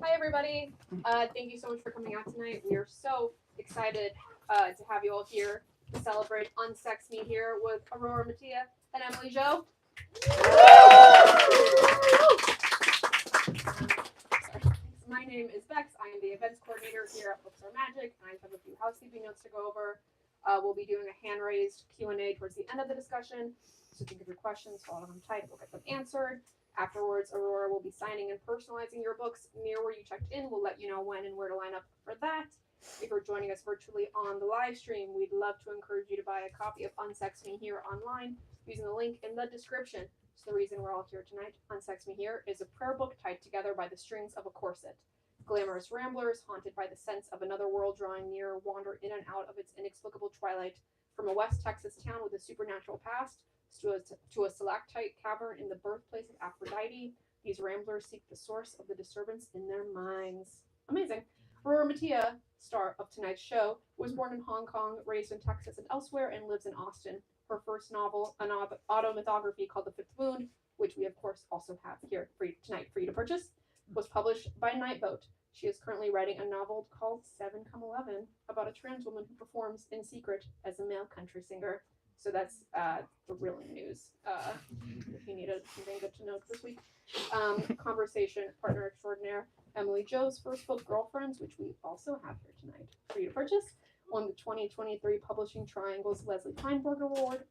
Hi, everybody. Thank you so much for coming out tonight. We are so excited to have you all here to celebrate Unsex Me here with Aurora, Mattia, and Emily Zhou. Sorry. My name is Bex. I am the events coordinator here at Books Are Magic, and I have a few housekeeping notes to go over. We'll be doing a hand-raised Q&A towards the end of the discussion. So think of your questions, follow them tight, we'll get them answered. Afterwards, Aurora will be signing and personalizing your books near where you checked in. We'll let you know when and where to line up for that. If you're joining us virtually on the live stream, we'd love to encourage you to buy a copy of Unsex Me Here online using the link in the description. So the reason we're all here tonight, Unsex Me Here, is a prayer book tied together by the strings of a corset. Glamorous ramblers, haunted by the sense of another world drawing near, wander in and out of its inexplicable twilight from a West Texas town with a supernatural past to a stalactite cavern in the birthplace of Aphrodite. These ramblers seek the source of the disturbance in their minds. Amazing. Aurora Mattia, star of tonight's show, was born in Hong Kong, raised in Texas and elsewhere, and lives in Austin. Her first novel, an automythography called The Fifth Wound, which we of course also have here for you tonight for you to purchase, was published by Nightboat. She is currently writing a novel called 7-11 about a trans woman who performs in secret as a male country singer. So that's the thrilling news. If you needed something good to know this week. Conversation partner extraordinaire Emily Zhou's first book, Girlfriends, which we also have here tonight for you to purchase, won the 2023 Publishing Triangle's Leslie Feinberg Award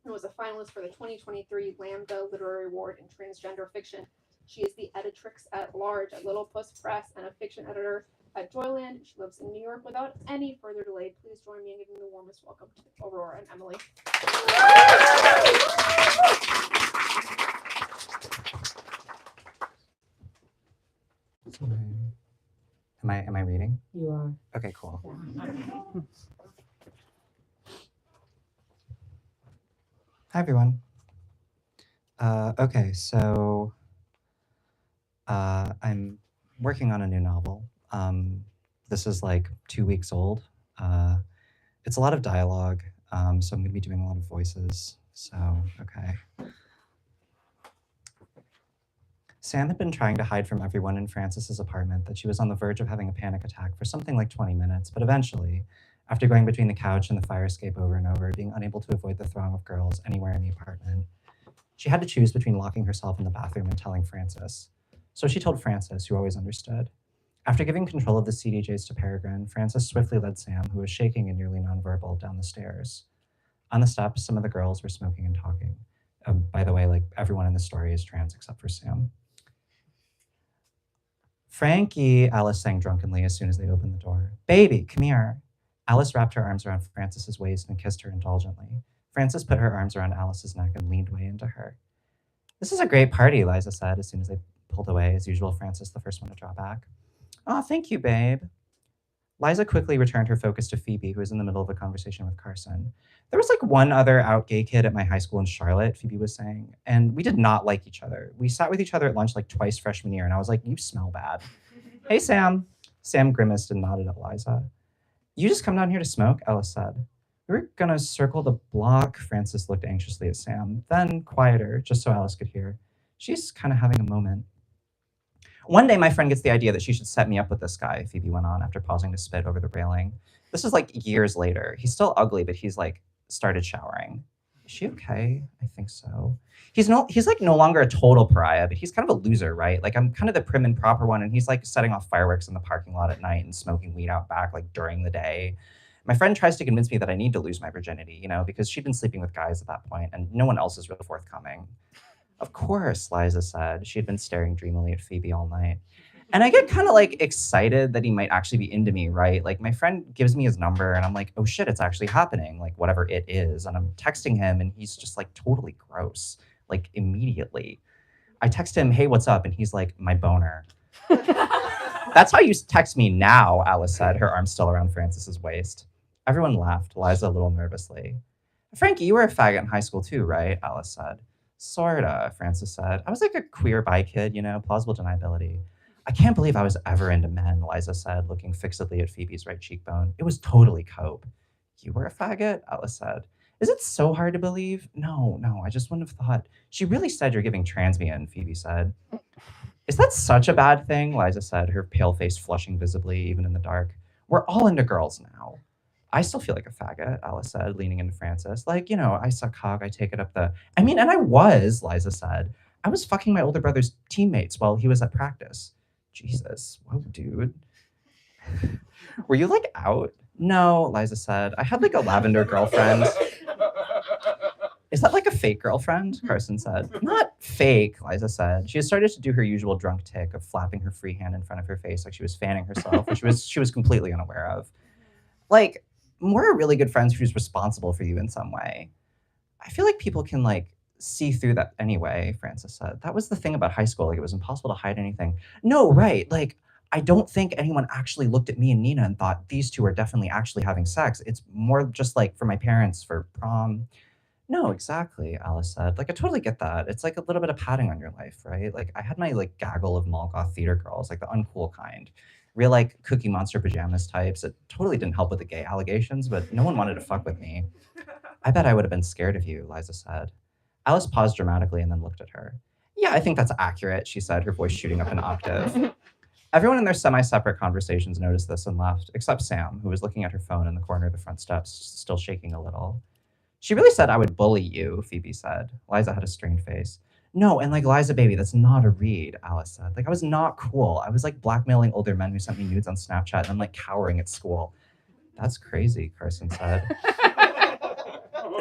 and was a finalist for the 2023 Lambda Literary Award in Transgender Fiction. She is the editrix at large at Little Puss Press and a fiction editor at Joyland. She lives in New York. Without any further delay, please join me in giving the warmest welcome to Aurora and Emily. Am I reading? You are. Okay, cool. Hi, everyone. Okay, so I'm working on a new novel. This is like 2 weeks old. It's a lot of dialogue, so I'm going to be doing a lot of voices. So, okay. Sam had been trying to hide from everyone in Frances's apartment that she was on the verge of having a panic attack for something like 20 minutes, but eventually, after going between the couch and the fire escape over and over, being unable to avoid the throng of girls anywhere in the apartment, she had to choose between locking herself in the bathroom and telling Frances. So she told Frances, who always understood. After giving control of the CDJs to Peregrine, Frances swiftly led Sam, who was shaking and nearly nonverbal, down the stairs. On the steps, some of the girls were smoking and talking. By the way, like everyone in the story is trans except for Sam. Frankie, Alice sang drunkenly as soon as they opened the door. Baby, come here. Alice wrapped her arms around Frances's waist and kissed her indulgently. Frances put her arms around Alice's neck and leaned way into her. This is a great party, Liza said as soon as they pulled away. As usual, Frances the first one to draw back. Oh, thank you, babe. Liza quickly returned her focus to Phoebe, who was in the middle of a conversation with Carson. There was like one other out gay kid at my high school in Charlotte, Phoebe was saying, and we did not like each other. We sat with each other at lunch like twice freshman year, and I was like, you smell bad. Hey, Sam. Sam grimaced and nodded at Liza. You just come down here to smoke, Alice said. We were gonna circle the block, Frances looked anxiously at Sam, then quieter, just so Alice could hear. She's kind of having a moment. One day, my friend gets the idea that she should set me up with this guy, Phoebe went on after pausing to spit over the railing. This is like years later. He's still ugly, but he's like started showering. Is she okay? I think so. He's like no longer a total pariah, but he's kind of a loser, right? Like I'm kind of the prim and proper one, and he's like setting off fireworks in the parking lot at night and smoking weed out back like during the day. My friend tries to convince me that I need to lose my virginity, you know, because she'd been sleeping with guys at that point, and no one else is really forthcoming. Of course, Liza said. She had been staring dreamily at Phoebe all night. And I get kind of like excited that he might actually be into me, right? Like my friend gives me his number and I'm like, oh shit, it's actually happening, like whatever it is. And I'm texting him and he's just like totally gross, like immediately. I text him, hey, what's up? And he's like, my boner. That's how you text me now, Alice said, her arm still around Frances's waist. Everyone laughed, Liza a little nervously. Frankie, you were a faggot in high school too, right? Alice said. Sorta, Frances said. I was like a queer bi kid, you know, plausible deniability. I can't believe I was ever into men, Liza said, looking fixedly at Phoebe's right cheekbone. It was totally cope. You were a faggot? Alice said. Is it so hard to believe? No, I just wouldn't have thought. She really said you're giving trans me in, Phoebe said. Is that such a bad thing? Liza said, her pale face flushing visibly, even in the dark. We're all into girls now. I still feel like a faggot, Alice said, leaning into Frances. Like, I suck cock, I take it up the. I mean, and I was, Liza said. I was fucking my older brother's teammates while he was at practice. Jesus, whoa, dude. Were you like out? No, Liza said. I had like a lavender girlfriend. Is that like a fake girlfriend? Carson said. Not fake, Liza said. She had started to do her usual drunk tick of flapping her free hand in front of her face like she was fanning herself, which she was completely unaware of. Like, we're really good friends who's responsible for you in some way. I feel like people can like see through that anyway, Frances said. That was the thing about high school. Like, it was impossible to hide anything. No, right. Like, I don't think anyone actually looked at me and Nina and thought these two are definitely actually having sex. It's more just like for my parents for prom. No, exactly, Alice said. Like, I totally get that. It's like a little bit of padding on your life, right? Like, I had my like gaggle of mall goth theater girls, like the uncool kind. Real like Cookie Monster pajamas types. It totally didn't help with the gay allegations, but no one wanted to fuck with me. I bet I would have been scared of you, Liza said. Alice paused dramatically and then looked at her. Yeah, I think that's accurate, she said, her voice shooting up an octave. Everyone in their semi-separate conversations noticed this and left, except Sam, who was looking at her phone in the corner of the front steps, still shaking a little. She really said I would bully you, Phoebe said. Liza had a strained face. No, and like Liza, baby, that's not a read, Alice said. Like, I was not cool. I was like blackmailing older men who sent me nudes on Snapchat and I'm like cowering at school. That's crazy, Carson said.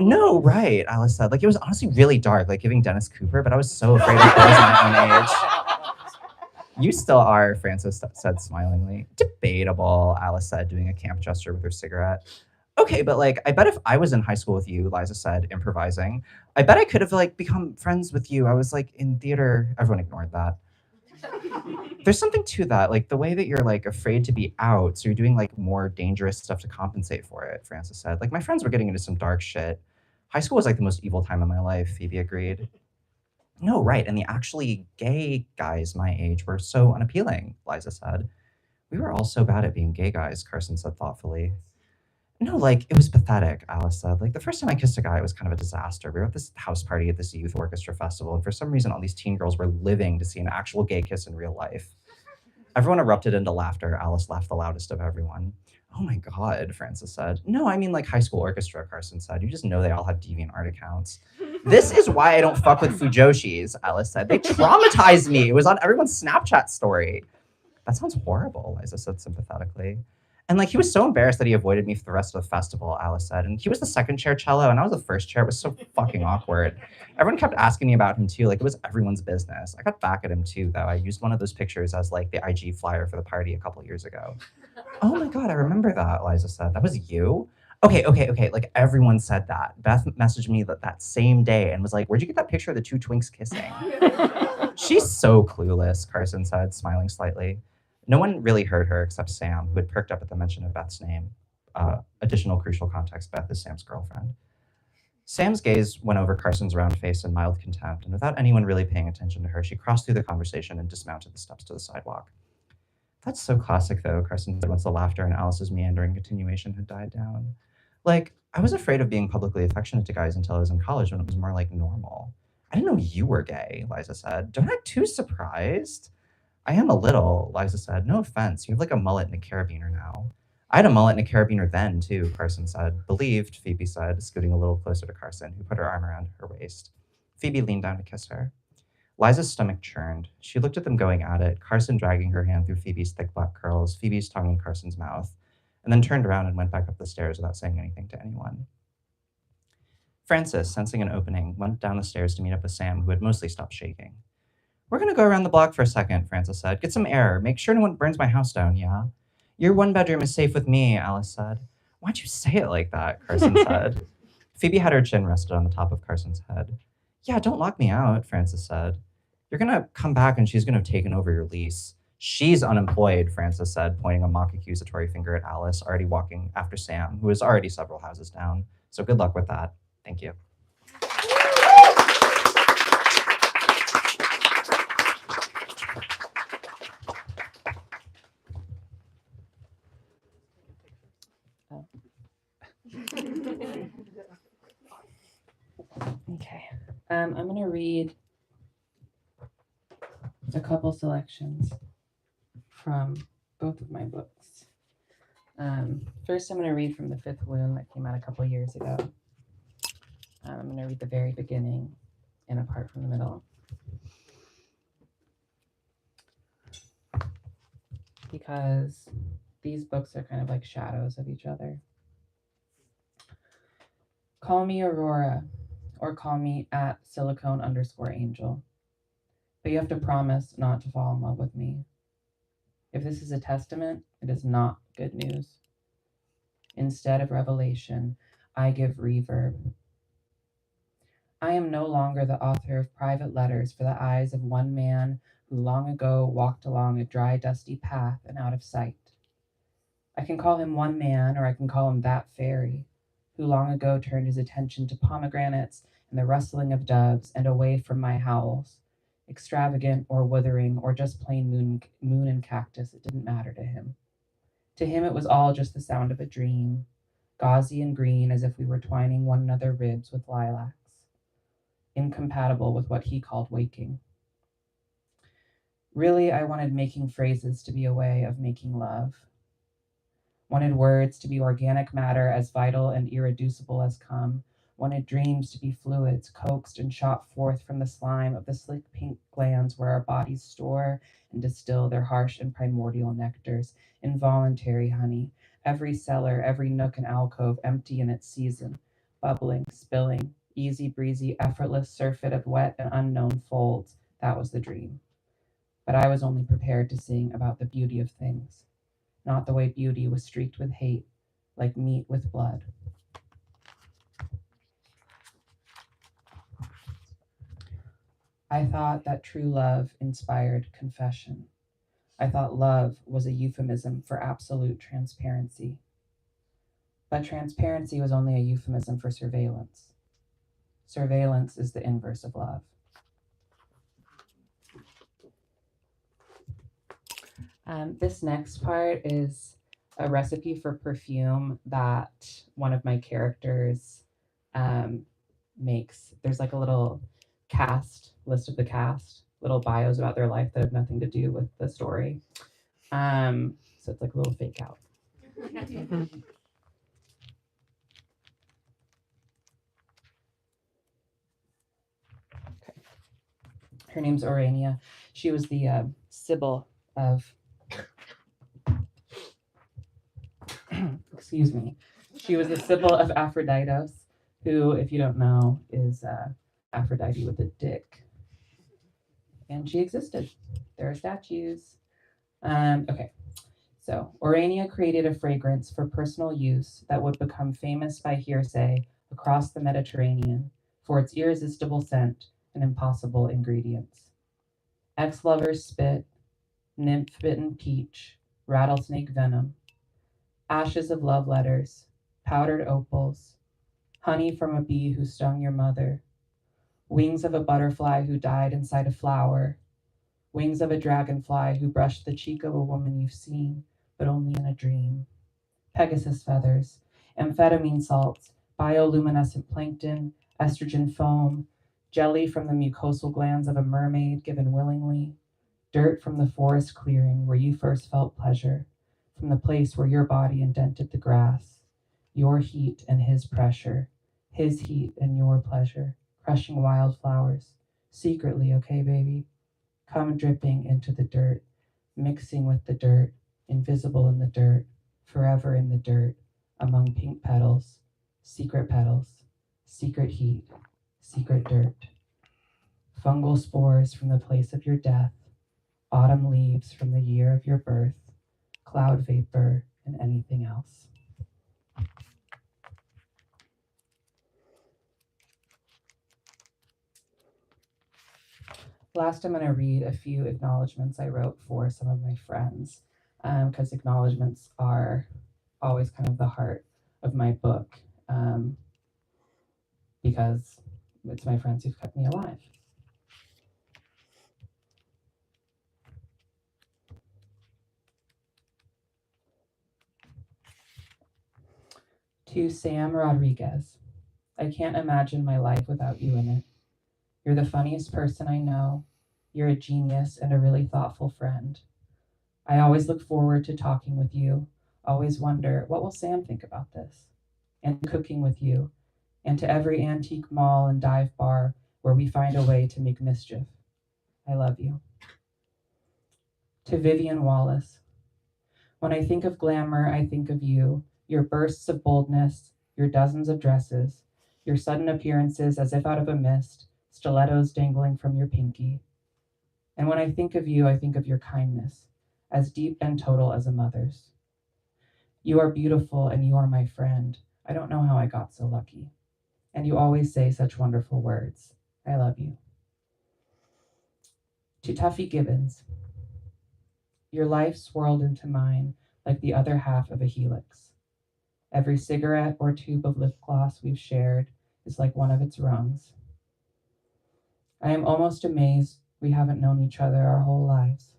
No, right, Alice said. Like, it was honestly really dark, like giving Dennis Cooper, but I was so afraid of boys my own age. You still are, Frances said smilingly. Debatable, Alice said, doing a camp gesture with her cigarette. Okay, but like, I bet if I was in high school with you, Liza said, improvising, I bet I could have like become friends with you. I was like in theater. Everyone ignored that. There's something to that, like the way that you're like afraid to be out, so you're doing like more dangerous stuff to compensate for it, Frances said. Like, my friends were getting into some dark shit. High school was like the most evil time of my life, Phoebe agreed. No, right, and the actually gay guys my age were so unappealing, Liza said. We were all so bad at being gay guys, Carson said thoughtfully. No, like, it was pathetic, Alice said. Like, the first time I kissed a guy, it was kind of a disaster. We were at this house party at this youth orchestra festival, and for some reason, all these teen girls were living to see an actual gay kiss in real life. Everyone erupted into laughter. Alice laughed the loudest of everyone. Oh my God, Frances said. No, I mean like high school orchestra, Carson said. You just know they all have DeviantArt accounts. This is why I don't fuck with Fujoshis, Alice said. They traumatized me. It was on everyone's Snapchat story. That sounds horrible, Liza said sympathetically. And like, he was so embarrassed that he avoided me for the rest of the festival, Alice said. And he was the second chair cello and I was the first chair. It was so fucking awkward. Everyone kept asking me about him too. Like, it was everyone's business. I got back at him too, though. I used one of those pictures as like the IG flyer for the party a couple years ago. Oh my God, I remember that, Liza said. That was you? Okay. Like, everyone said that. Beth messaged me that same day and was like, where'd you get that picture of the two twinks kissing? She's so clueless, Carson said, smiling slightly. No one really heard her except Sam, who had perked up at the mention of Beth's name. Additional crucial context, Beth is Sam's girlfriend. Sam's gaze went over Carson's round face in mild contempt, and without anyone really paying attention to her, she crossed through the conversation and dismounted the steps to the sidewalk. That's so classic, though, Carson said once the laughter and Alice's meandering continuation had died down. Like, I was afraid of being publicly affectionate to guys until I was in college when it was more like normal. I didn't know you were gay, Liza said. Don't act too surprised. I am a little, Liza said. No offense. You have like a mullet and a carabiner now. I had a mullet and a carabiner then, too, Carson said. Believed, Phoebe said, scooting a little closer to Carson, who put her arm around her waist. Phoebe leaned down to kiss her. Liza's stomach churned. She looked at them going at it, Carson dragging her hand through Phoebe's thick black curls, Phoebe's tongue in Carson's mouth, and then turned around and went back up the stairs without saying anything to anyone. Frances, sensing an opening, went down the stairs to meet up with Sam, who had mostly stopped shaking. We're going to go around the block for a second, Frances said. Get some air. Make sure no one burns my house down, yeah? Your one bedroom is safe with me, Alice said. Why'd you say it like that, Carson said. Phoebe had her chin rested on the top of Carson's head. Yeah, don't lock me out, Frances said. You're going to come back and she's going to have taken over your lease. She's unemployed, Frances said, pointing a mock accusatory finger at Alice, already walking after Sam, who was already several houses down. So good luck with that. Thank you. Okay, I'm going to read a couple selections from both of my books. First, I'm going to read from The Fifth Wound that came out a couple years ago. I'm going to read the very beginning and a part from the middle. Because these books are kind of like shadows of each other. Call me Aurora, or call me at silicone_angel. But you have to promise not to fall in love with me. If this is a testament, it is not good news. Instead of revelation, I give reverb. I am no longer the author of private letters for the eyes of one man who long ago walked along a dry, dusty path and out of sight. I can call him one man, or I can call him that fairy, who long ago turned his attention to pomegranates and the rustling of doves and away from my howls. Extravagant or withering or just plain moon and cactus, it didn't matter to him. To him it was all just the sound of a dream, gauzy and green as if we were twining one another ribs with lilacs, incompatible with what he called waking. Really, I wanted making phrases to be a way of making love. Wanted words to be organic matter as vital and irreducible as come. Wanted dreams to be fluids coaxed and shot forth from the slime of the slick pink glands where our bodies store and distill their harsh and primordial nectars. Involuntary honey, every cellar, every nook and alcove empty in its season, bubbling, spilling, easy breezy, effortless surfeit of wet and unknown folds. That was the dream. But I was only prepared to sing about the beauty of things, not the way beauty was streaked with hate, like meat with blood. I thought that true love inspired confession. I thought love was a euphemism for absolute transparency. But transparency was only a euphemism for surveillance. Surveillance is the inverse of love. This next part is a recipe for perfume that one of my characters makes. There's like a little list of the cast, little bios about their life that have nothing to do with the story. So it's like a little fake out. Okay. Her name's Aurora. She was the Sibyl of excuse me. She was the Sibyl of Aphroditos, who, if you don't know, is Aphrodite with a dick. And she existed. There are statues. Okay, so Aurora created a fragrance for personal use that would become famous by hearsay across the Mediterranean for its irresistible scent and impossible ingredients. Ex-lover's spit, nymph-bitten peach, rattlesnake venom, ashes of love letters, powdered opals, honey from a bee who stung your mother, wings of a butterfly who died inside a flower, wings of a dragonfly who brushed the cheek of a woman you've seen, but only in a dream, Pegasus feathers, amphetamine salts, bioluminescent plankton, estrogen foam, jelly from the mucosal glands of a mermaid given willingly, dirt from the forest clearing where you first felt pleasure, from the place where your body indented the grass, your heat and his pressure, his heat and your pleasure, crushing wildflowers, secretly, okay, baby? Come dripping into the dirt, mixing with the dirt, invisible in the dirt, forever in the dirt, among pink petals, secret heat, secret dirt. Fungal spores from the place of your death, autumn leaves from the year of your birth, cloud vapor, and anything else. Last, I'm going to read a few acknowledgements I wrote for some of my friends, because acknowledgements are always kind of the heart of my book, because it's my friends who've kept me alive. To Sam Rodriguez, I can't imagine my life without you in it. You're the funniest person I know. You're a genius and a really thoughtful friend. I always look forward to talking with you, always wonder, what will Sam think about this? And cooking with you, and to every antique mall and dive bar where we find a way to make mischief. I love you. To Vivian Wallace. When I think of glamour, I think of you, your bursts of boldness, your dozens of dresses, your sudden appearances as if out of a mist, stilettos dangling from your pinky. And when I think of you, I think of your kindness, as deep and total as a mother's. You are beautiful and you are my friend. I don't know how I got so lucky. And you always say such wonderful words. I love you. To Tuffy Gibbons. Your life swirled into mine like the other half of a helix. Every cigarette or tube of lip gloss we've shared is like one of its rungs. I am almost amazed we haven't known each other our whole lives,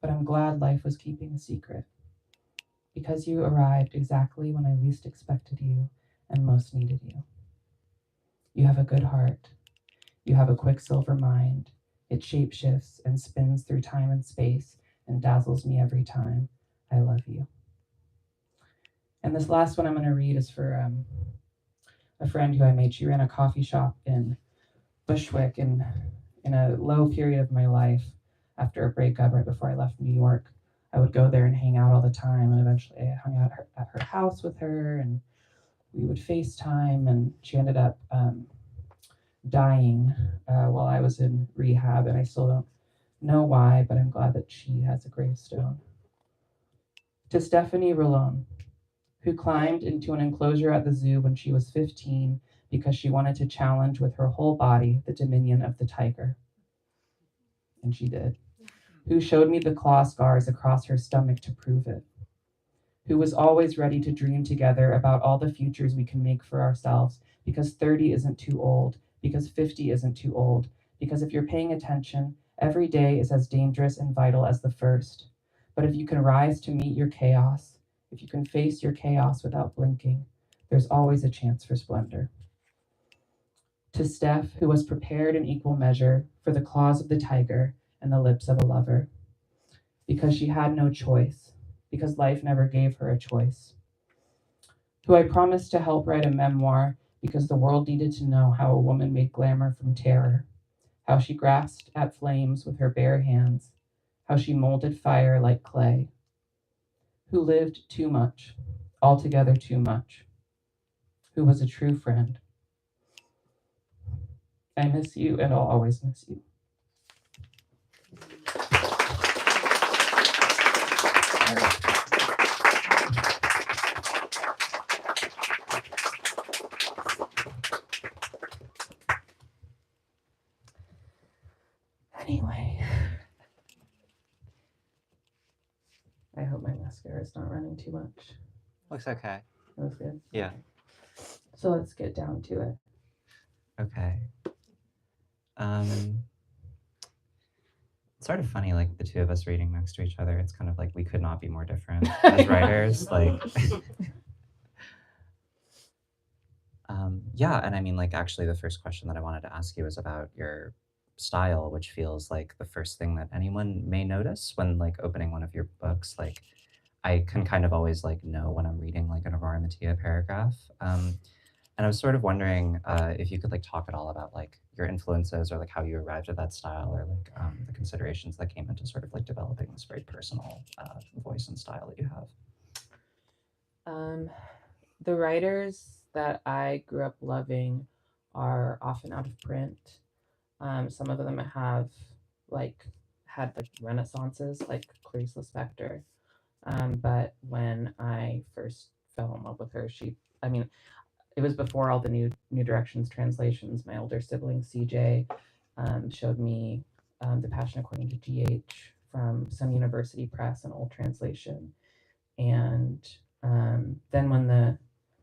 but I'm glad life was keeping a secret. Because you arrived exactly when I least expected you and most needed you. You have a good heart. You have a quicksilver mind. It shapeshifts and spins through time and space and dazzles me every time. I love you. And this last one I'm going to read is for a friend who I made. She ran a coffee shop in Bushwick in a low period of my life after a breakup right before I left New York. I would go there and hang out all the time, and eventually I hung out at her house with her, and we would FaceTime, and she ended up dying while I was in rehab, and I still don't know why, but I'm glad that she has a gravestone. To Stephanie Rolon, who climbed into an enclosure at the zoo when she was 15 because she wanted to challenge with her whole body the dominion of the tiger. And she did. Who showed me the claw scars across her stomach to prove it. Who was always ready to dream together about all the futures we can make for ourselves, because 30 isn't too old, because 50 isn't too old, because if you're paying attention, every day is as dangerous and vital as the first. But if you can rise to meet your chaos, if you can face your chaos without blinking, there's always a chance for splendor. To Steph, who was prepared in equal measure for the claws of the tiger and the lips of a lover, because she had no choice, because life never gave her a choice. Who I promised to help write a memoir because the world needed to know how a woman made glamour from terror, how she grasped at flames with her bare hands, how she molded fire like clay. Who lived too much, altogether too much. Who was a true friend. I miss you and I'll always miss you. Anyway, I hope my mascara is not running too much. Looks okay. That was good. Yeah. So let's get down to it. Okay. It's sort of funny, like the two of us reading next to each other. It's kind of like we could not be more different as writers. Like, yeah. And I mean, like, actually, the first question that I wanted to ask you is about your style, which feels like the first thing that anyone may notice when like opening one of your books. Like, I can kind of always like know when I'm reading like an Aurora Mattia paragraph. And I was sort of wondering if you could like talk at all about like your influences or like how you arrived at that style or like the considerations that came into sort of like developing this very personal voice and style that you have. The writers that I grew up loving are often out of print. Some of them have like had like renaissances, like Clarice Lispector. But when I first fell in love with her, it was before all the New Directions translations. My older sibling CJ showed me The Passion According to GH from Sun University Press, an old translation. And then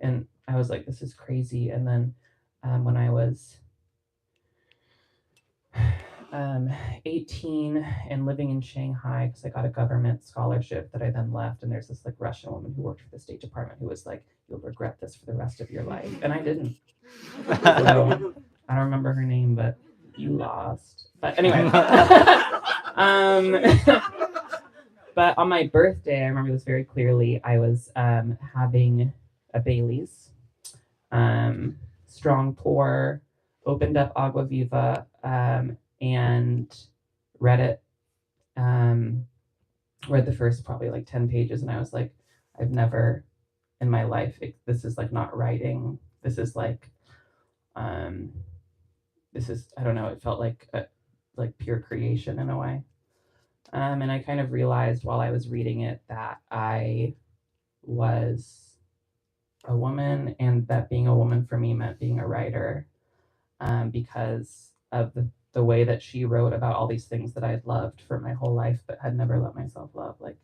and I was like, this is crazy. And then when I was 18 and living in Shanghai, because I got a government scholarship that I then left, and there's this like Russian woman who worked for the State Department who was like, you'll regret this for the rest of your life, and I didn't. So, I don't remember her name, but You lost. But anyway. But on my birthday, I remember this very clearly. I was having a Bailey's, strong pour, opened up Agua Viva, and read it. Read the first probably like 10 pages, and I was like, I've never in my life, this is like not writing. This is like, this is, I don't know, it felt like pure creation in a way. And I kind of realized while I was reading it that I was a woman, and that being a woman for me meant being a writer, because of the way that she wrote about all these things that I had loved for my whole life but had never let myself love. Like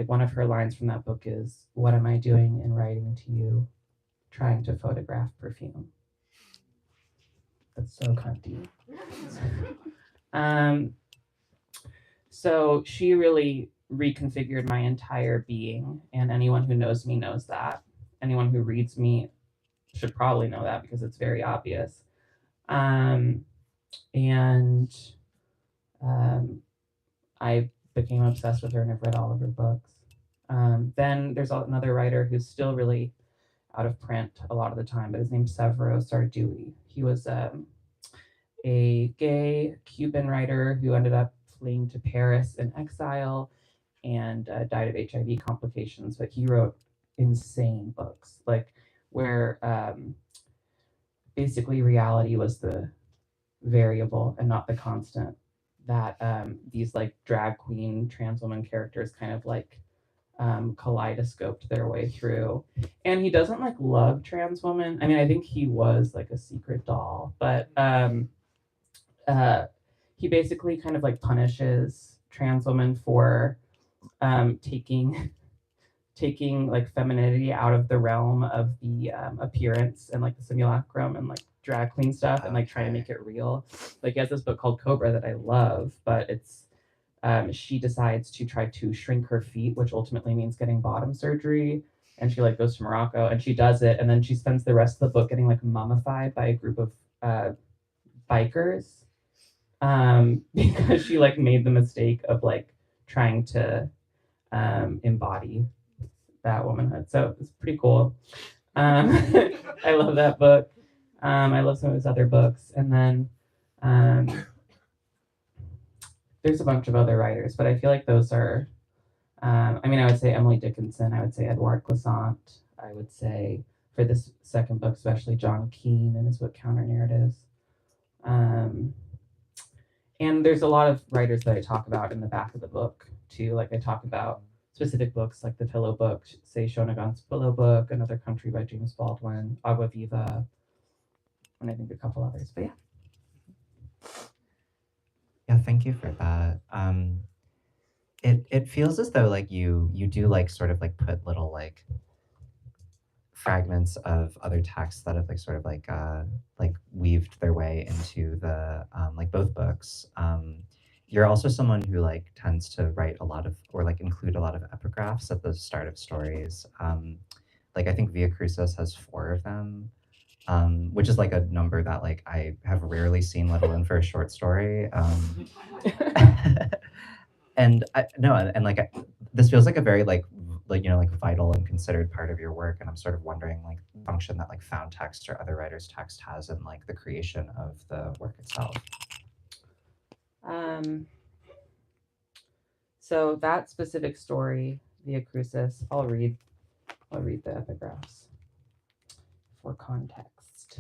one of her lines from that book is, "What am I doing in writing to you, trying to photograph perfume?" That's so cunty. So she really reconfigured my entire being, and anyone who knows me knows that. Anyone who reads me should probably know that because it's very obvious. I became obsessed with her, and I've read all of her books. Then there's another writer who's still really out of print a lot of the time, but his name's Severo Sarduy. He was a gay Cuban writer who ended up fleeing to Paris in exile and died of HIV complications. But he wrote insane books, like where basically reality was the variable and not the constant. That these like drag queen trans woman characters kind of like kaleidoscoped their way through. And he doesn't like love trans women. I mean, I think he was like a secret doll, but he basically kind of like punishes trans women for taking like femininity out of the realm of the appearance and like the simulacrum and like drag queen stuff, and like trying to make it real. Like he has this book called Cobra that I love, but it's she decides to try to shrink her feet, which ultimately means getting bottom surgery, and she like goes to Morocco and she does it, and then she spends the rest of the book getting like mummified by a group of bikers, because she like made the mistake of like trying to embody that womanhood. So it's pretty cool. I love that book. I love some of his other books. And then there's a bunch of other writers, but I feel like those are, I mean, I would say Emily Dickinson, I would say Edouard Glissant, I would say for this second book, especially John Keane and his book Counter Narratives. And there's a lot of writers that I talk about in the back of the book too. Like I talk about specific books like the Pillow book, say Shonagon's Pillow book, Another Country by James Baldwin, Agua Viva, and I think a couple others. But yeah. Yeah, thank you for that. It feels as though like you do like sort of like put little like fragments of other texts that have like sort of like weaved their way into the like both books. You're also someone who like tends to write a lot of or like include a lot of epigraphs at the start of stories. Like I think Via Crucis has 4 of them, which is like a number that like I have rarely seen, let alone for a short story. And this feels like a very like vital and considered part of your work, and I'm sort of wondering like the function that like found text or other writers' text has in like the creation of the work itself. So that specific story, Via Crucis, I'll read the epigraphs for context.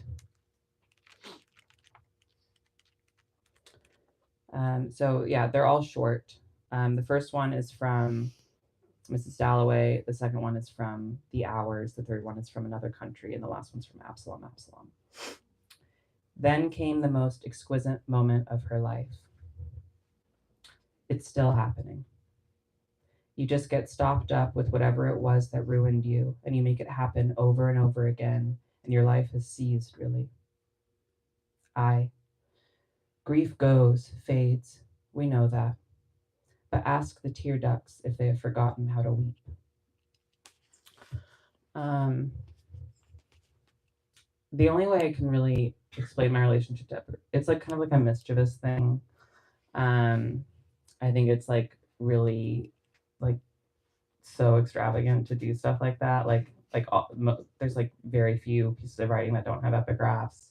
So yeah, they're all short. The first one is from Mrs. Dalloway. The second one is from The Hours. The third one is from Another Country. And the last one's from Absalom. Then came the most exquisite moment of her life. It's still happening. You just get stopped up with whatever it was that ruined you, and you make it happen over and over again, and your life has seized, really. Grief goes, fades. We know that. But ask the tear ducts if they have forgotten how to weep. The only way I can really explain my relationship to it's like kind of like a mischievous thing. I think it's like really like so extravagant to do stuff like that. There's like very few pieces of writing that don't have epigraphs.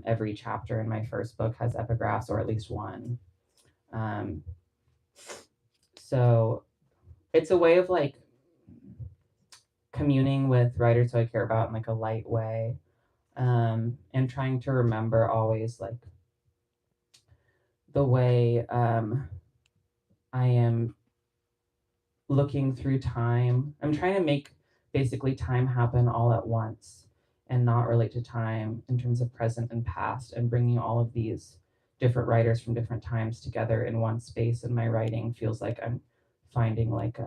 Every chapter in my first book has epigraphs, or at least one. So it's a way of like communing with writers who I care about in like a light way, and trying to remember always like the way I am looking through time. I'm trying to make basically time happen all at once and not relate to time in terms of present and past, and bringing all of these different writers from different times together in one space in my writing feels like I'm finding like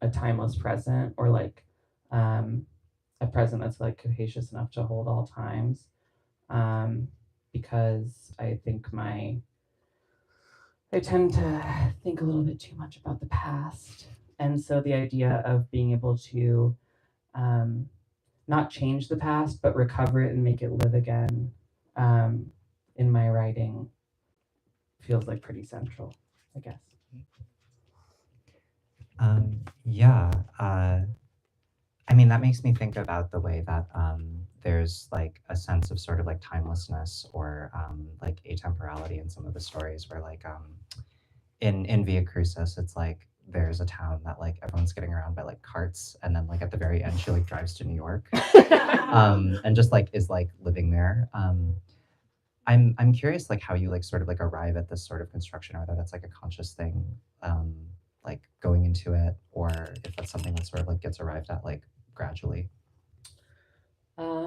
a timeless present, or like a present that's like capacious enough to hold all times, because I think I tend to think a little bit too much about the past. And so the idea of being able to not change the past, but recover it and make it live again in my writing feels like pretty central, I guess. Yeah. I mean, that makes me think about the way that there's like a sense of sort of like timelessness, or like atemporality in some of the stories, where like in Via Crucis, it's like there's a town that like everyone's getting around by like carts, and then like at the very end she like drives to New York, and just like is like living there. I'm curious like how you like sort of like arrive at this sort of construction, or whether that's like a conscious thing, like going into it, or if that's something that sort of like gets arrived at like gradually. I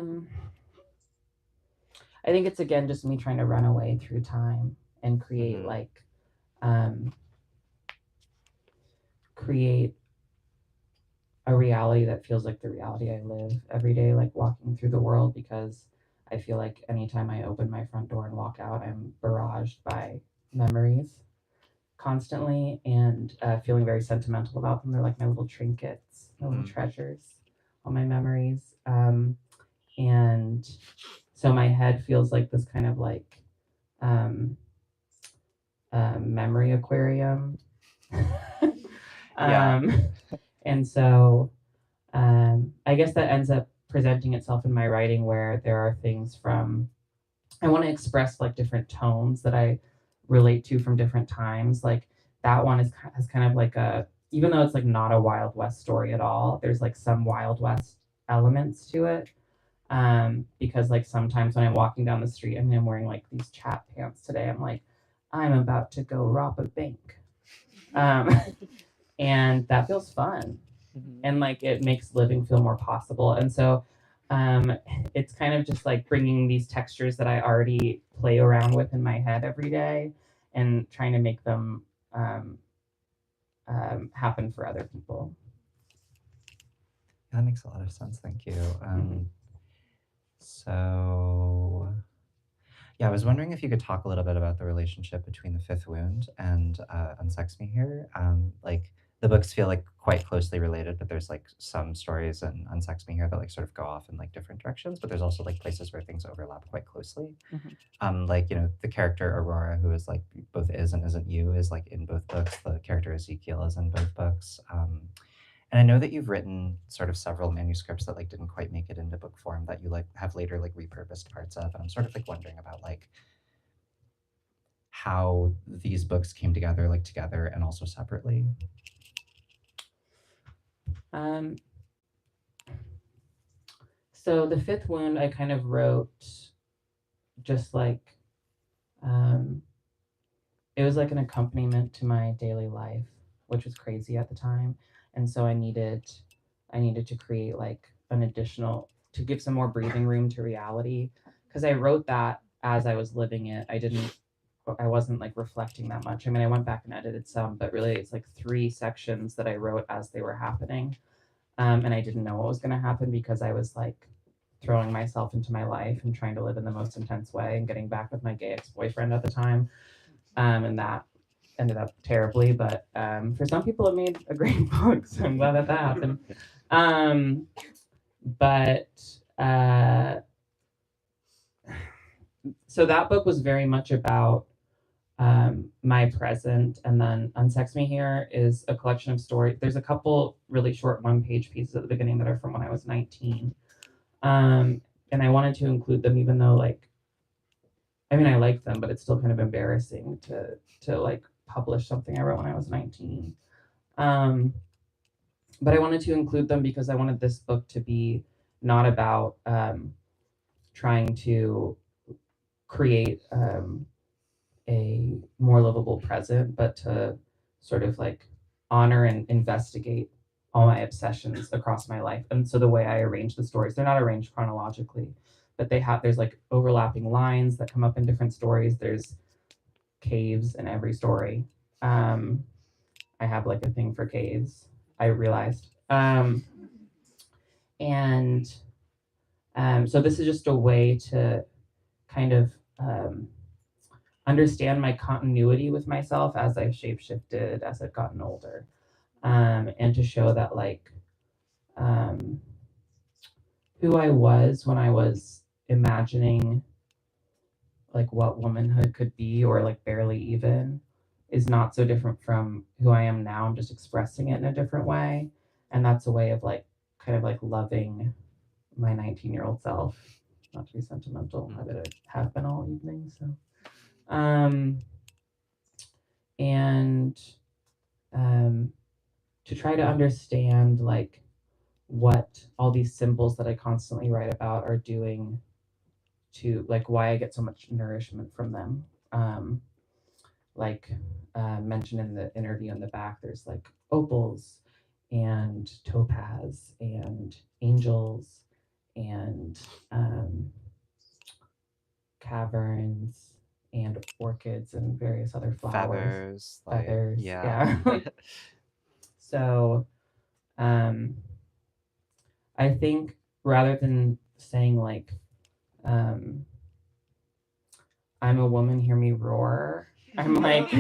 think it's again just me trying to run away through time and create like create a reality that feels like the reality I live every day, like walking through the world, because I feel like anytime I open my front door and walk out, I'm barraged by memories constantly, and feeling very sentimental about them. They're like my little trinkets, my little treasures, all my memories. And so my head feels like this kind of like memory aquarium. Yeah. And so I guess that ends up presenting itself in my writing, where there are things from, I want to express like different tones that I relate to from different times. Like that one has kind of like even though it's like not a Wild West story at all, there's like some Wild West elements to it. Because like sometimes when I'm walking down the street, I mean, I'm wearing like these chap pants today, I'm like, I'm about to go rob a bank. And that feels fun. And like it makes living feel more possible. And so it's kind of just like bringing these textures that I already play around with in my head every day, and trying to make them happen for other people. That makes a lot of sense. Thank you. So, yeah, I was wondering if you could talk a little bit about the relationship between The Fifth Wound and Unsex Me here. Like the books feel like quite closely related, but there's like some stories in Unsex Me here that like sort of go off in like different directions, but there's also like places where things overlap quite closely. Like, you know, the character Aurora, who is like both is and isn't you, is like in both books. The character Ezekiel is in both books. And I know that you've written sort of several manuscripts that like didn't quite make it into book form that you like have later like repurposed parts of. And I'm sort of like wondering about like how these books came together, like together and also separately. So The Fifth Wound, I kind of wrote just like, it was like an accompaniment to my daily life, which was crazy at the time. And so I needed to create like an additional, to give some more breathing room to reality. Cause I wrote that as I was living it. I wasn't like reflecting that much. I mean, I went back and edited some, but really it's like 3 sections that I wrote as they were happening. And I didn't know what was going to happen, because I was like throwing myself into my life and trying to live in the most intense way, and getting back with my gay ex-boyfriend at the time. And that ended up terribly, but for some people it made a great book, so I'm glad that happened. But So that book was very much about my present, and then Unsex Me Here is a collection of stories. There's a couple really short one-page pieces at the beginning that are from when I was 19. And I wanted to include them even though I like them, but it's still kind of embarrassing to like publish something I wrote when I was 19. But I wanted to include them because I wanted this book to be not about trying to create a more livable present, but to sort of like honor and investigate all my obsessions across my life. And so the way I arrange the stories, they're not arranged chronologically, but there's like overlapping lines that come up in different stories. There's caves in every story. I have like a thing for caves, I realized. And so this is just a way to kind of understand my continuity with myself as I've shapeshifted as I've gotten older, and to show that who I was when I was imagining like what womanhood could be, or like barely even, is not so different from who I am now. I'm just expressing it in a different way, and that's a way of like kind of like loving my 19-year-old self. Not to be sentimental, I have been all evening. So, and to try to understand like what all these symbols that I constantly write about are doing to like why I get so much nourishment from them. Mentioned in the interview in the back, there's like opals and topaz and angels and caverns and orchids and various other flowers. Feathers. Yeah. So I think rather than saying like I'm a woman, hear me roar, I'm like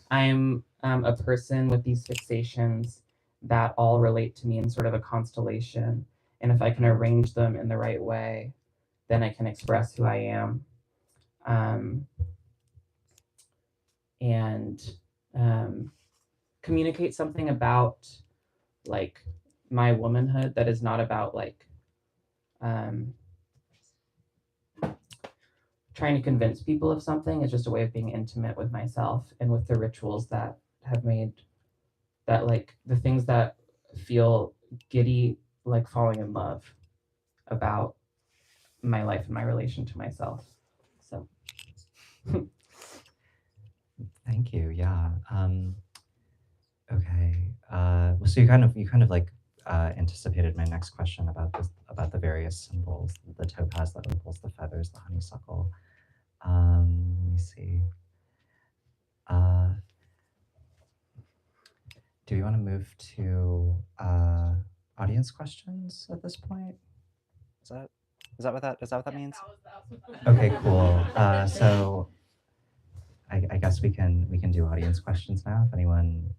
I'm a person with these fixations that all relate to me in sort of a constellation, and if I can arrange them in the right way, then I can express who I am, and communicate something about like my womanhood that is not about like trying to convince people of something. It's just a way of being intimate with myself and with the rituals that have made that like the things that feel giddy, like falling in love about my life and my relation to myself. So Thank you. Yeah. Okay. So you kind of like anticipated my next question about the various symbols: the topaz, the opals, the feathers, the honeysuckle. Let me see. Do we want to move to audience questions at this point? Is that what that means? Okay, cool. So I guess we can do audience questions now. If anyone,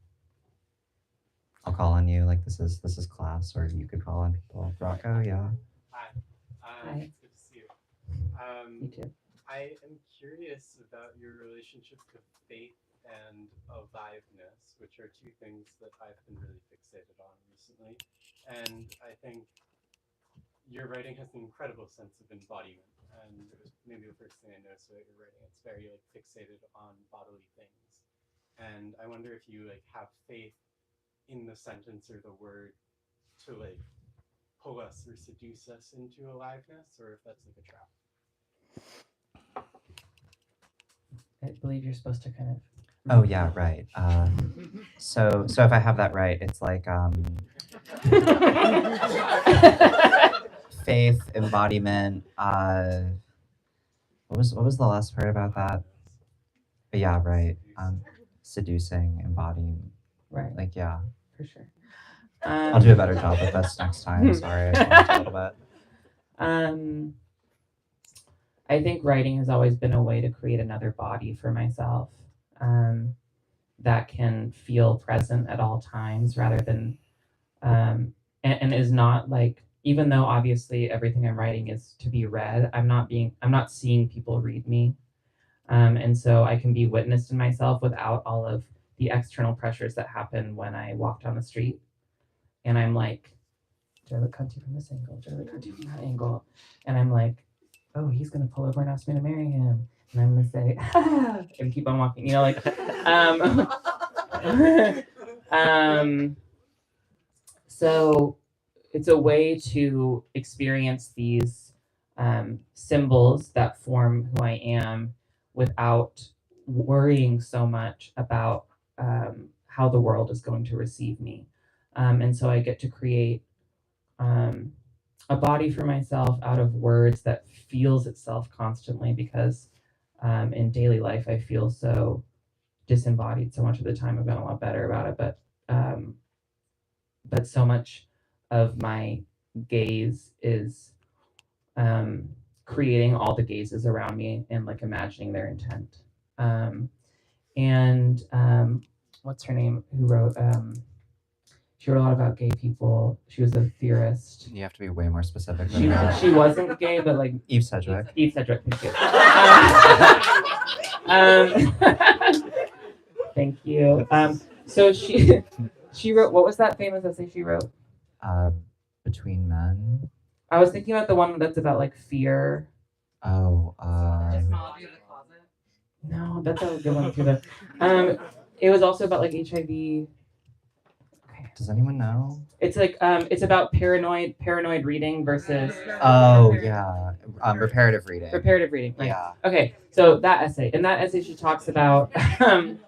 I'll call on you. Like this is class, or you could call on people. Rocco, yeah. Hi. Hi. It's good to see you. Me too. I am curious about your relationship to faith and aliveness, which are two things that I've been really fixated on recently. And I think your writing has an incredible sense of embodiment. And it was maybe the first thing I noticed about your writing. It's very like fixated on bodily things. And I wonder if you like have faith in the sentence or the word to like pull us or seduce us into aliveness, or if that's like a trap. I believe you're supposed to kind of. Oh yeah, right. So if I have that right, it's like faith, embodiment. What was the last part about that? But yeah, right. Seducing, embodying. Right. Like yeah. For sure. I'll do a better job of this next time. Sorry, I talked a little bit. I think writing has always been a way to create another body for myself, that can feel present at all times rather than, and is not like, even though obviously everything I'm writing is to be read, I'm not seeing people read me. And so I can be witnessed in myself without all of the external pressures that happen when I walk down the street. And I'm like, do I look cunty from this angle? Do I look cunty from that angle? And I'm like, oh, he's gonna pull over and ask me to marry him. And I'm gonna say, ah, and keep on walking. So it's a way to experience these symbols that form who I am without worrying so much about how the world is going to receive me. And so I get to create a body for myself out of words that feels itself constantly, because in daily life I feel so disembodied so much of the time. I've gotten a lot better about it, but so much of my gaze is creating all the gazes around me and like imagining their intent. And what's her name? Who wrote? She wrote a lot about gay people. She was a theorist. You have to be way more specific than that. She wasn't gay, but like Eve Sedgwick. Eve Sedgwick. Thank you. Thank you. So she wrote. What was that famous essay she wrote? Between Men. I was thinking about the one that's about like fear. Oh. Cosmology of the Closet. No, that's a good one too. Though. It was also about like HIV. Does anyone know? It's like it's about paranoid reading versus Oh yeah, reparative reading. reparative reading. Right. Yeah. Okay, so that essay. In that essay, she talks about some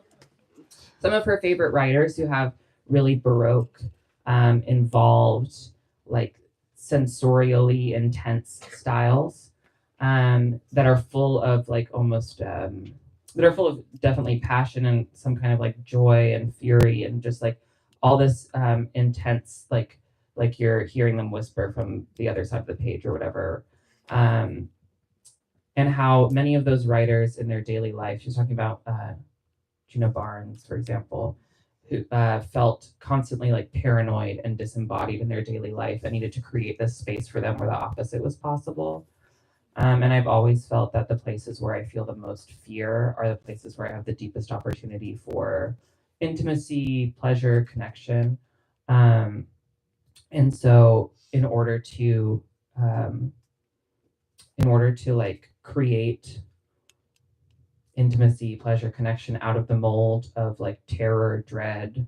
of her favorite writers who have really Baroque, involved, like sensorially intense styles, that are full of like almost that are full of definitely passion and some kind of like joy and fury and just like all this intense, like you're hearing them whisper from the other side of the page or whatever. And how many of those writers in their daily life, she's talking about Gina Barnes, for example, who felt constantly like paranoid and disembodied in their daily life and needed to create this space for them where the opposite was possible. And I've always felt that the places where I feel the most fear are the places where I have the deepest opportunity for intimacy, pleasure, connection. And so in order to like create intimacy, pleasure, connection out of the mold of like terror, dread,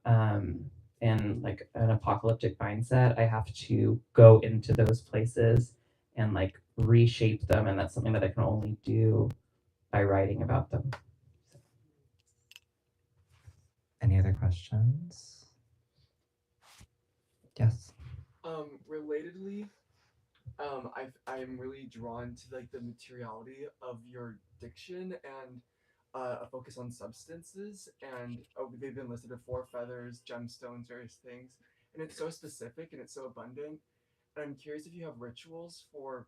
and like an apocalyptic mindset, I have to go into those places and like reshape them. And that's something that I can only do by writing about them. Any other questions? Yes. Relatedly, I'm really drawn to like the materiality of your diction and a focus on substances, and they've been listed before: feathers, gemstones, various things, and it's so specific and it's so abundant. And I'm curious if you have rituals for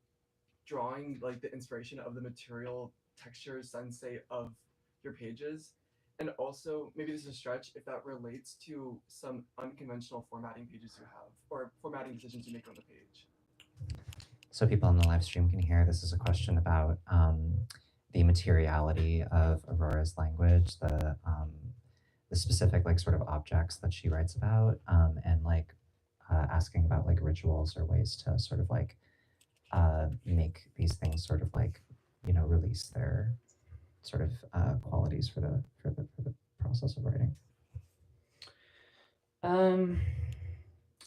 drawing like the inspiration of the material texture sensei of your pages. And also, maybe this is a stretch, if that relates to some unconventional formatting pages you have, or formatting decisions you make on the page. So people on the live stream can hear, this is a question about the materiality of Aurora's language, the specific like sort of objects that she writes about, and like asking about like rituals or ways to sort of like make these things sort of like, you know, release their sort of qualities for the process of writing.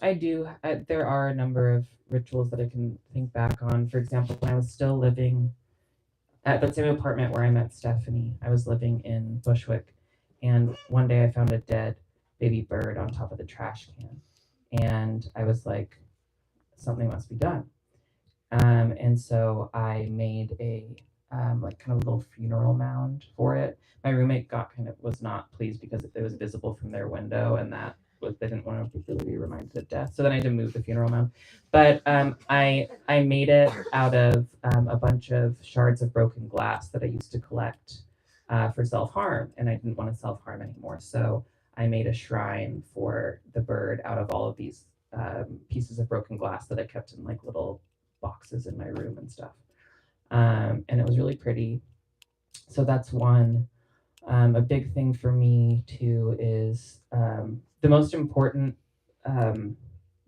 I do. There are a number of rituals that I can think back on. For example, when I was still living at that same apartment where I met Stephanie, I was living in Bushwick, and one day I found a dead baby bird on top of the trash can, and I was like, something must be done. And so I made a like kind of a little funeral mound for it. My roommate was not pleased because it was visible from their window, and they didn't want to really be reminded of death. So then I had to move the funeral mound. But I made it out of a bunch of shards of broken glass that I used to collect for self-harm, and I didn't want to self-harm anymore. So I made a shrine for the bird out of all of these pieces of broken glass that I kept in like little boxes in my room and stuff. And it was really pretty. So that's one. A big thing for me too is the most important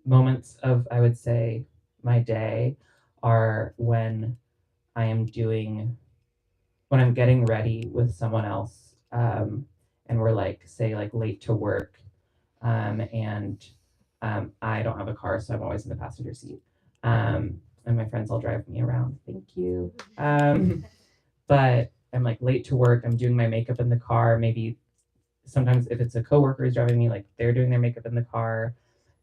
moments of, I would say, my day are when I'm getting ready with someone else, and we're like, say, like late to work, and I don't have a car, so I'm always in the passenger seat. And my friends all drive me around. Thank you. But I'm like late to work. I'm doing my makeup in the car. Maybe sometimes if it's a coworker who's driving me, like they're doing their makeup in the car,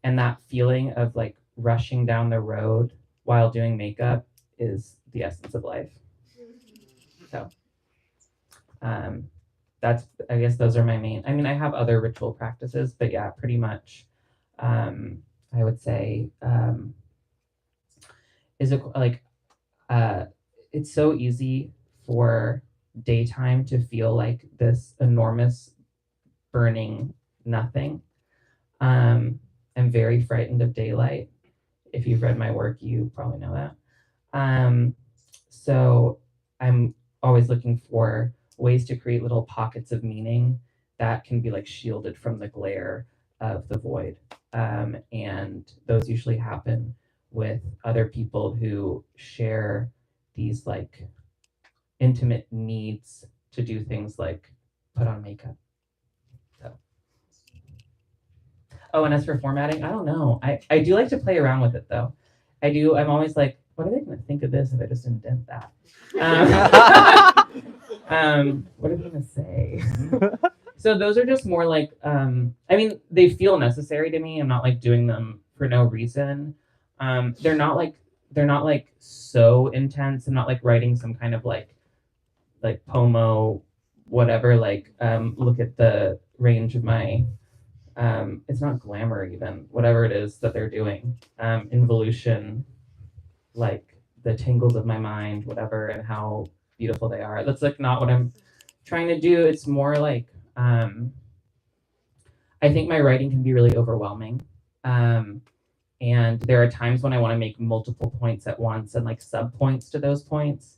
and that feeling of like rushing down the road while doing makeup is the essence of life. So that's, I guess those are my main. I mean, I have other ritual practices, but yeah, pretty much. I would say is it like it's so easy for daytime to feel like this enormous burning nothing. I'm very frightened of daylight. If you've read my work, you probably know that. So I'm always looking for ways to create little pockets of meaning that can be like shielded from the glare of the void. And those usually happen with other people who share these like intimate needs to do things like put on makeup. So. Oh, and as for formatting, I don't know. I do like to play around with it though. I'm always like, what are they going to think of this if I just indent that? What are they going to say? So those are just more like, I mean, they feel necessary to me. I'm not like doing them for no reason. They're not like so intense. I'm not like writing some kind of like pomo, whatever, like, look at the range of my, it's not glamour even, whatever it is that they're doing, involution, like the tangles of my mind, whatever, and how beautiful they are. That's like not what I'm trying to do. It's more like, I think my writing can be really overwhelming. And there are times when I want to make multiple points at once and like sub points to those points.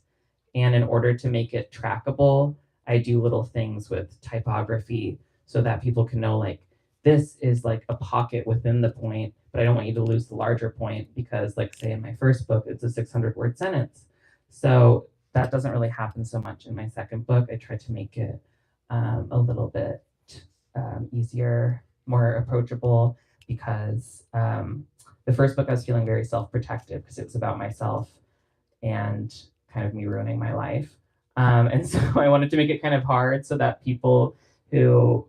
And in order to make it trackable, I do little things with typography so that people can know like, this is like a pocket within the point, but I don't want you to lose the larger point because like say in my first book, it's a 600-word sentence. So that doesn't really happen so much in my second book. I try to make it a little bit easier, more approachable, because the first book I was feeling very self-protective because it was about myself and kind of me ruining my life. And so I wanted to make it kind of hard so that people who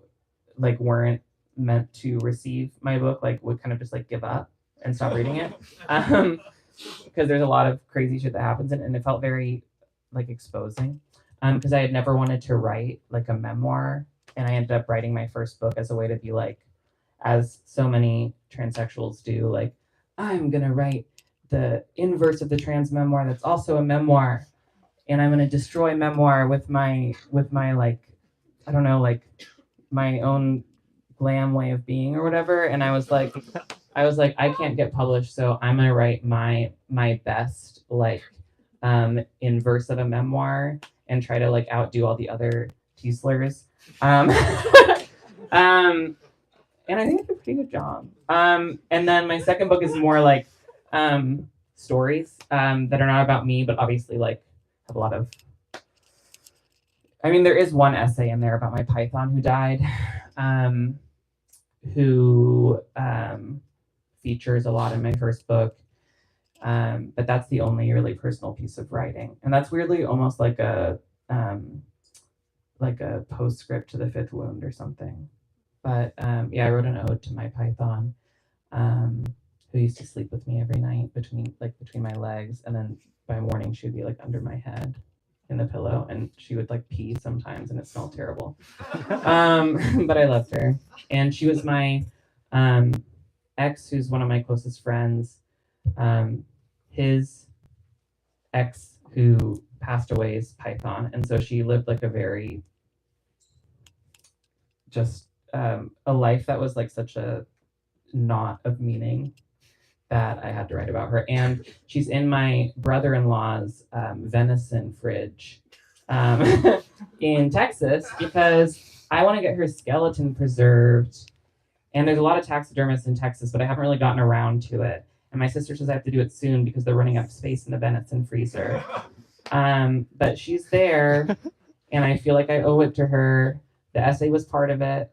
like weren't meant to receive my book like would kind of just like give up and stop reading it. Because there's a lot of crazy shit that happens in it, and it felt very like exposing. Because I had never wanted to write like a memoir, and I ended up writing my first book as a way to be like, as so many transsexuals do, like, I'm gonna write the inverse of the trans memoir that's also a memoir, and I'm gonna destroy memoir with my like, I don't know, like my own glam way of being or whatever. And I was like I can't get published, so I'm gonna write my best like inverse of a memoir and try to like outdo all the other T-slurs. And I think I did a pretty good job. And then my second book is more like stories that are not about me, but obviously like have a lot of, I mean, there is one essay in there about my python who died, who features a lot in my first book. But that's the only really personal piece of writing. And that's weirdly almost like a postscript to the fifth wound or something. But yeah, I wrote an ode to my python, who used to sleep with me every night between my legs, and then by morning she would be like under my head in the pillow, and she would like pee sometimes, and it smelled terrible. But I loved her, and she was my ex, who's one of my closest friends. His ex, who passed away, is python, and so she lived like a very just a life that was like such a knot of meaning that I had to write about her. And she's in my brother-in-law's venison fridge in Texas because I want to get her skeleton preserved. And there's a lot of taxidermists in Texas, but I haven't really gotten around to it. And my sister says I have to do it soon because they're running out of space in the venison freezer. But she's there, and I feel like I owe it to her. The essay was part of it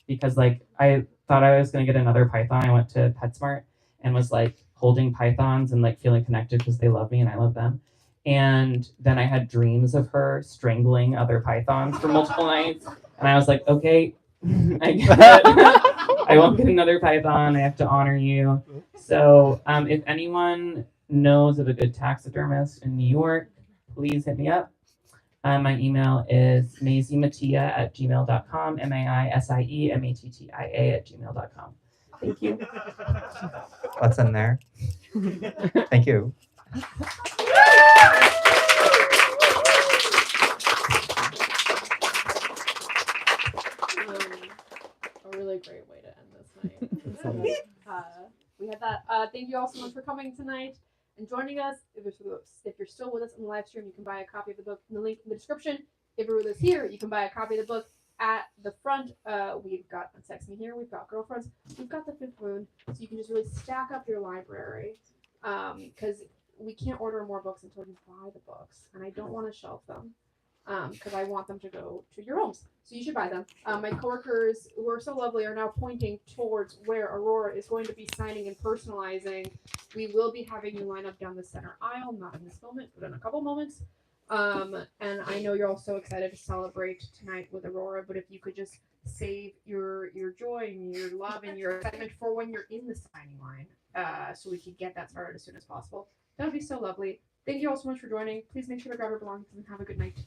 because, like, I thought I was going to get another python. I went to PetSmart and was, like, holding pythons and, like, feeling connected because they love me and I love them. And then I had dreams of her strangling other pythons for multiple nights. And I was like, okay, I get it. I won't get another python. I have to honor you. So if anyone knows of a good taxidermist in New York, please hit me up. My email is maisiemattia@gmail.com, MAISIEMATTIA@gmail.com. Thank you. What's in there? Thank you. A really great way to end this night. We had that. Thank you all so much for coming tonight and joining us. If you're still with us in the live stream, you can buy a copy of the book in the link in the description. If you're with us here, you can buy a copy of the book at the front. We've got Unsex Me here. We've got Girlfriends. We've got The Fifth Moon. So you can just really stack up your library because we can't order more books until you buy the books. And I don't want to shelf them because I want them to go to your homes. So you should buy them. My coworkers, who are so lovely, are now pointing towards where Aurora is going to be signing and personalizing. We will be having you line up down the center aisle, not in this moment, but in a couple moments. And I know you're all so excited to celebrate tonight with Aurora, but if you could just save your joy and your love and your excitement for when you're in the signing line, so we could get that started as soon as possible. That would be so lovely. Thank you all so much for joining. Please make sure to grab your belongings and have a good night.